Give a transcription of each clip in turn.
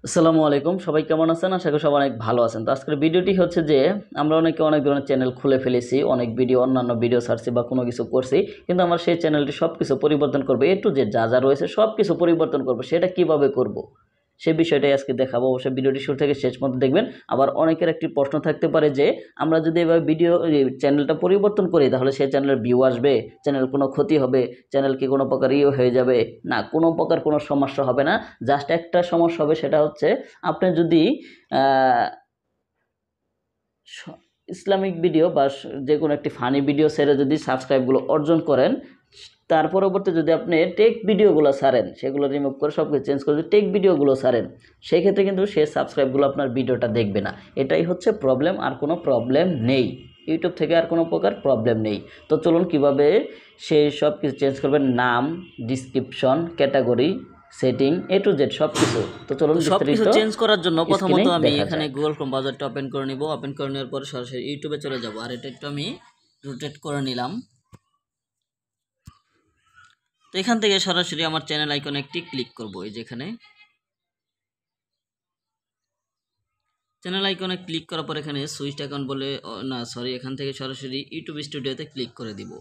আসসালামু আলাইকুম, সবাই কেমন আছেন? আশা করি সবাই অনেক ভালো আছেন। তো আজকের ভিডিওটি হচ্ছে যে আমরা অনেকে অনেক ধরনের চ্যানেল খুলে ফেলেছি, অনেক ভিডিও অন্যান্য ভিডিও ছাড়ছি বা কোনো কিছু করছি, কিন্তু আমরা সেই চ্যানেলটি সব কিছু পরিবর্তন করবো, এ টু জেড যা যা রয়েছে সব কিছু পরিবর্তন করবো। সেটা কিভাবে করব সেই বিষয়টাই আজকে দেখাবো। অবশ্যই ভিডিওটি শুরু থেকে শেষ পর্যন্ত দেখবেন। আবার অনেকের একটি প্রশ্ন থাকতে পারে যে আমরা যদি এবার ভিডিও চ্যানেলটা পরিবর্তন করি তাহলে সেই চ্যানেলের ভিউ আসবে, চ্যানেল কোনো ক্ষতি হবে, চ্যানেল কি কোনো প্রকার হয়ে যাবে? না, কোনো প্রকার কোনো সমস্যা হবে না। জাস্ট একটা সমস্যা হবে, সেটা হচ্ছে আপনি যদি ইসলামিক ভিডিও বা যে কোনো একটি ফানি ভিডিও ছেড়ে যদি সাবস্ক্রাইবগুলো অর্জন করেন, তার পরবর্তী যদি আপনি টেক ভিডিওগুলো ছাড়েন, সেগুলো রিমুভ করে সব কিছু চেঞ্জ করে যদি টেক ভিডিওগুলো ছাড়েন, সেই ক্ষেত্রে কিন্তু সে সাবস্ক্রাইবগুলো আপনার ভিডিওটা দেখবে না। এটাই হচ্ছে প্রবলেম, আর কোনো প্রবলেম নেই। ইউটিউব থেকে আর কোনো প্রকার প্রবলেম নেই। তো চলুন কিভাবে সেই সব কিছু চেঞ্জ করবেন, নাম, description, category, setting, A to Z সব কিছু। তো চলুন সবকিছু চেঞ্জ করার জন্য প্রথমত আমি এখানে যায়। গুগল ক্রোম ব্রাউজারটা ওপেন করে নিব। ওপেন করে নেওয়ার পর সরাসরি ইউটিউবে চলে যাব, আর এটা একটু আমি রোটেট করে নিলাম। তো এখান থেকে সরাসরি আমার চ্যানেল আইকনে একটি ক্লিক করব। এই যেখানে চ্যানেল আইকনে ক্লিক করার পর এখানে সুইচ অ্যাকাউন্ট বলে, না সরি, এখান থেকে সরাসরি ইউটিউব স্টুডিওতে ক্লিক করে দিব।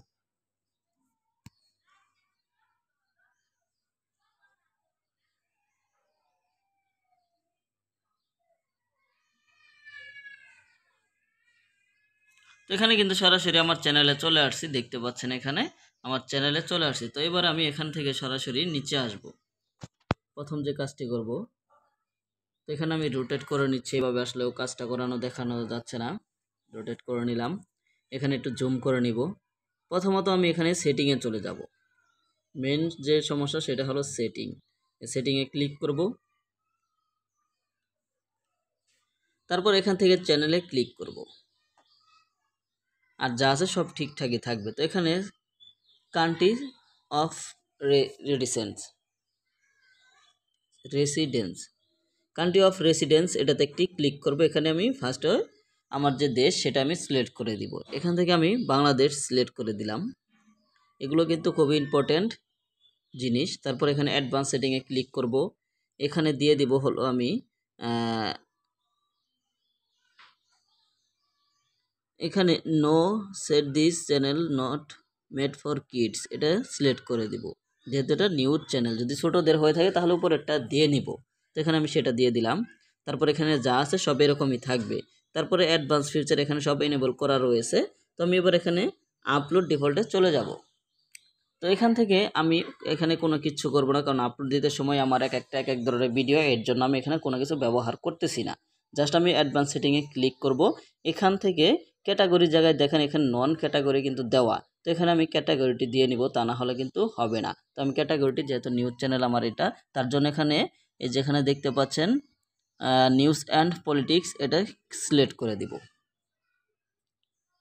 তো এখানে কিন্তু সরাসরি আমার চ্যানেলে চলে আসছি, দেখতে পাচ্ছেন এখানে আমার চ্যানেলে চলে আসছি। তো এবার আমি এখান থেকে সরাসরি নিচে আসব। প্রথম যে কাজটি করব, তো এখানে আমি রোটেট করে নিচ্ছি। এভাবে আসলেও কাজটা দেখানো যাচ্ছে না। রোটেট করে নিলাম। এখানে একটু জুম করে নিব। প্রথমত আমি এখানে সেটিংয়ে চলে যাব। মেন যে সমস্যা সেটা হলো সেটিং। সেটিংয়ে ক্লিক করব। তারপর এখান থেকে চ্যানেলে ক্লিক করব। আর যা আছে সব ঠিকঠাকই থাকবে। তো এখানে country of residence country of residence এটাতে একটি ক্লিক করব। এখানে আমি ফার্স্টে আমার যে দেশ সেটা আমি সিলেক্ট করে দিব। এখান থেকে আমি বাংলাদেশ সিলেক্ট করে দিলাম। এগুলো কিন্তু খুবই ইম্পর্ট্যান্ট জিনিস। তারপর এখানে অ্যাডভান্স সেটিংয়ে ক্লিক করব। এখানে দিয়ে দিব হলো আমি এখানে no set this channel not made for kids এটা সিলেক্ট করে দিব, যেহেতু এটা নিউজ চ্যানেল। যদি ছোটদের হয়ে থাকে তাহলে উপরেরটা দিয়ে নিব। তো এখানে আমি সেটা দিয়ে দিলাম। তারপর এখানে যা আছে সব এরকমই থাকবে। তারপরে অ্যাডভান্স ফিচার এখানে সব এনেবল করা রয়েছে। তো আমি এবার এখানে আপলোড ডিফল্টে চলে যাব। তো এখান থেকে আমি এখানে কোনো কিছু করব না, কারণ আপলোড দিতে সময় আমার এক এক ধরনের ভিডিও, এর জন্য আমি এখানে কোনো কিছু ব্যবহার করতেছি না। জাস্ট আমি অ্যাডভান্স সেটিংয়ে ক্লিক করব। এখান থেকে ক্যাটাগরি জায়গায় দেখেন এখানে নন ক্যাটাগরি কিন্তু দেওয়া। তো এখানে আমি ক্যাটাগরিটি দিয়ে নিব, তা না হলে কিন্তু হবে না। তো আমি ক্যাটাগরিটি, যেহেতু নিউজ চ্যানেল আমার এটা, তার জন্য এখানে এই যেখানে দেখতে পাচ্ছেন নিউজ অ্যান্ড পলিটিক্স এটা সিলেক্ট করে দিব।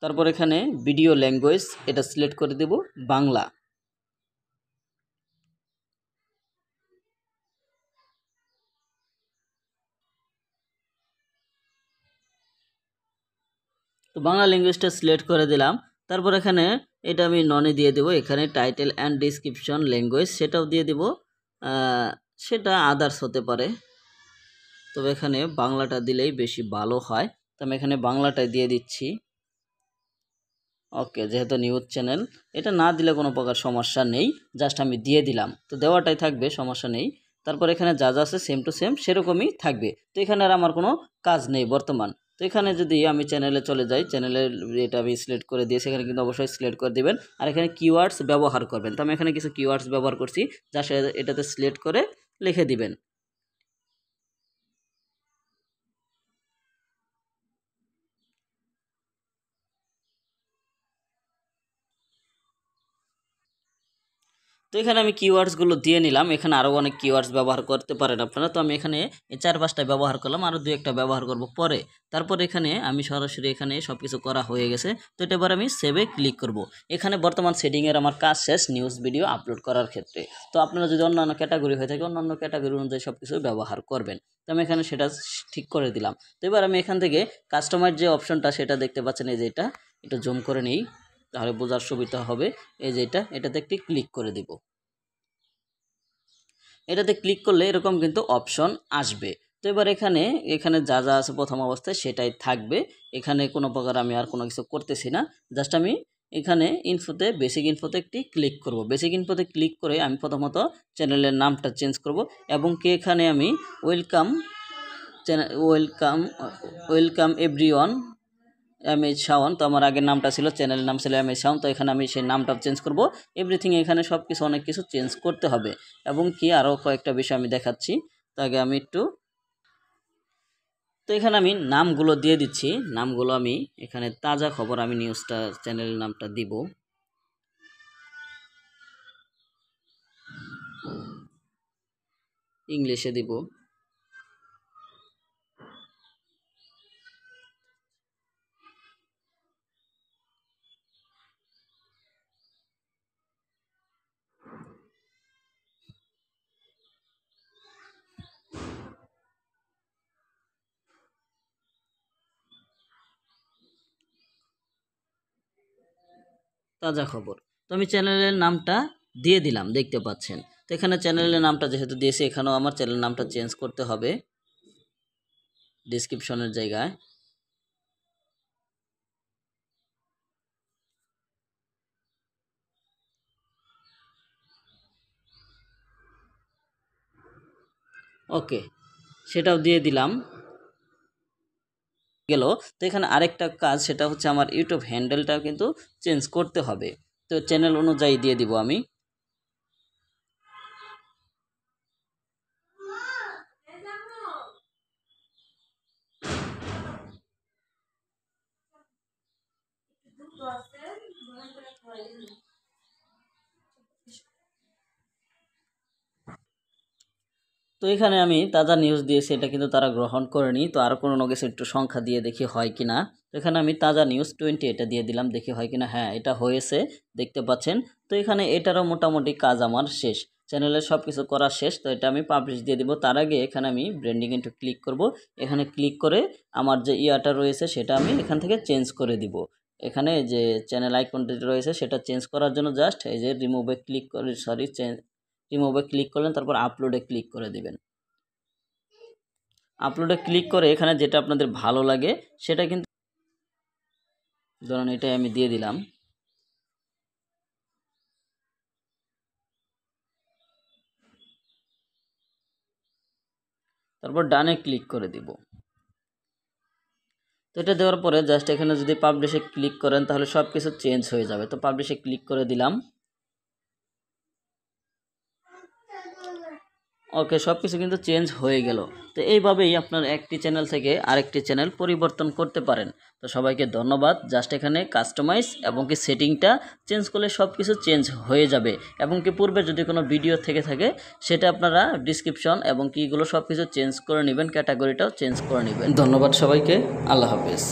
তারপর এখানে ভিডিও ল্যাঙ্গুয়েজ এটা সিলেক্ট করে দেব বাংলা। তো বাংলা ল্যাঙ্গুয়েজটা সিলেক্ট করে দিলাম। তারপর এখানে এটা আমি ননে দিয়ে দেব। এখানে টাইটেল অ্যান্ড ডিসক্রিপশন ল্যাঙ্গুয়েজ সেটাও দিয়ে দেব। সেটা আদার্স হতে পারে, তবে এখানে বাংলাটা দিলেই বেশি ভালো হয়। তো আমি এখানে বাংলাটাই দিয়ে দিচ্ছি। ওকে, যেহেতু নিউজ চ্যানেল এটা না দিলে কোনো প্রকার সমস্যা নেই, জাস্ট আমি দিয়ে দিলাম। তো দেওয়াটাই থাকবে, সমস্যা নেই। তারপর এখানে যা যা আছে সেম টু সেম সেরকমই থাকবে। তো এখানে আর আমার কোনো কাজ নেই বর্তমান। তো এখানে যদি আমি চ্যানেলে চলে যাই, চ্যানেলের এটা আমি সিলেক্ট করে দিয়েছি, এখানে কিন্তু অবশ্যই সিলেক্ট করে দিবেন। আর এখানে কিওয়ার্ডস ব্যবহার করবেন। তো আমি এখানে কিছু কিওয়ার্ডস ব্যবহার করছি, যা এটাতে সিলেক্ট করে লিখে দিবেন। তো এখানে আমি কিওয়ার্ডসগুলো দিয়ে নিলাম। এখানে আরও অনেক কিওয়ার্ডস ব্যবহার করতে পারেন আপনারা। তো আমি এখানে 4-5টা ব্যবহার করলাম, আরও 2-1টা ব্যবহার করব পরে। তারপর এখানে আমি সরাসরি এখানে সব কিছু করা হয়ে গেছে। তো এটা এবার আমি সেভে ক্লিক করব। এখানে বর্তমান সেটিংয়ের আমার কাজ শেষ নিউজ ভিডিও আপলোড করার ক্ষেত্রে। তো আপনারা যদি অন্যান্য ক্যাটাগরি হয়ে থাকে অন্যান্য ক্যাটাগরি অনুযায়ী সব কিছু ব্যবহার করবেন। তো আমি এখানে সেটা ঠিক করে দিলাম। তো এবার আমি এখান থেকে কাস্টমাইজ যে অপশনটা সেটা দেখতে পাচ্ছেন, এই যে এটা একটু জুম করে নিই তাহলে বোঝার সুবিধা হবে। এই যে এটাতে একটি ক্লিক করে দিব। এটাতে ক্লিক করলে এরকম কিন্তু অপশন আসবে। তো তো এবার এখানে যা যা আছে প্রথম অবস্থায় সেটাই থাকবে। এখানে কোনো প্রকার আমি আর কোনো কিছু করতেছি না। জাস্ট আমি এখানে ইনফোতে বেসিক ইনফোতে একটি ক্লিক করব। বেসিক ইনফোতে ক্লিক করে আমি প্রথমত চ্যানেলের নামটা চেঞ্জ করব এবং কি এখানে আমি ওয়েলকাম এভরিওয়ান এমএইচ শাওন। তো আমার আগের নামটা ছিল, চ্যানেলের নাম ছিল এমএইচ শাওন। তো এখানে আমি সেই নামটা চেঞ্জ করব। এভরিথিং এখানে সব কিছু অনেক কিছু চেঞ্জ করতে হবে এবং কি আরও কয়েকটা বিষয় আমি দেখাচ্ছি। তো আগে আমি তো এখানে আমি নামগুলো দিয়ে দিচ্ছি। নামগুলো আমি এখানে তাজা খবর আমি নিউজটা চ্যানেলের নামটা দিব। ইংলিশে দিব। তাজা খবর। তো আমি চ্যানেলের নামটা দিয়ে দিলাম, দেখতে পাচ্ছেন। তো এখানে চ্যানেলের নামটা যেহেতু দিয়েছি, এখানেও আমার চ্যানেলের নামটা চেঞ্জ করতে হবে ডেসক্রিপশনের জায়গায়। ওকে, সেটাও দিয়ে দিলাম গেল। তো এখানে আরেকটা কাজ, সেটা হচ্ছে আমার ইউটিউব হ্যান্ডেলটাও কিন্তু চেঞ্জ করতে হবে। তো চ্যানেল অনুযায়ী দিয়ে দিব আমি। তো এখানে আমি তাজা নিউজ দিয়েছি, এটা কিন্তু তারা গ্রহণ করেনি। তো আরও কোনো কিছু একটু সংখ্যা দিয়ে দেখি হয় কি না। তো এখানে আমি তাজা নিউজ 20 এটা দিয়ে দিলাম, দেখি হয় কি না। হ্যাঁ, এটা হয়েছে, দেখতে পাচ্ছেন। তো এখানে এটারও মোটামুটি কাজ আমার শেষ, চ্যানেলের সব কিছু করা শেষ। তো এটা আমি পাবলিশ দিয়ে দিব। তার আগে এখানে আমি ব্র্যান্ডিং একটু ক্লিক করব। এখানে ক্লিক করে আমার যে ইয়াটা রয়েছে সেটা আমি এখান থেকে চেঞ্জ করে দিব। এখানে যে চ্যানেল আইকনটি রয়েছে সেটা চেঞ্জ করার জন্য জাস্ট এই যে রিমুভে ক্লিক করে রিমুভে ক্লিক করলেন, তারপর আপলোডে ক্লিক করে দিবেন। আপলোডে ক্লিক করে এখানে যেটা আপনাদের ভালো লাগে সেটা কিন্তু, ধরুন এটাই আমি দিয়ে দিলাম। তারপর ডানে ক্লিক করে দিব। তো এটা দেওয়ার পরে জাস্ট এখানে যদি পাবলিশে ক্লিক করেন তাহলে সব কিছু চেঞ্জ হয়ে যাবে। তো পাবলিশে ক্লিক করে দিলাম। ওকে, সব কিছু কিন্তু চেঞ্জ হয়ে গেল। তো এইভাবেই আপনার একটি চ্যানেল থেকে আরেকটি চ্যানেল পরিবর্তন করতে পারেন। তো সবাইকে ধন্যবাদ। জাস্ট এখানে কাস্টমাইজ এবং কি সেটিংটা চেঞ্জ করলে সব কিছু চেঞ্জ হয়ে যাবে। এবং কি পূর্বে যদি কোনো ভিডিও থেকে থাকে সেটা আপনারা ডিসক্রিপশন এবং কিগুলো সব কিছু চেঞ্জ করে নেবেন, ক্যাটাগরিটাও চেঞ্জ করে নেবেন। ধন্যবাদ সবাইকে, আল্লাহ হাফেজ।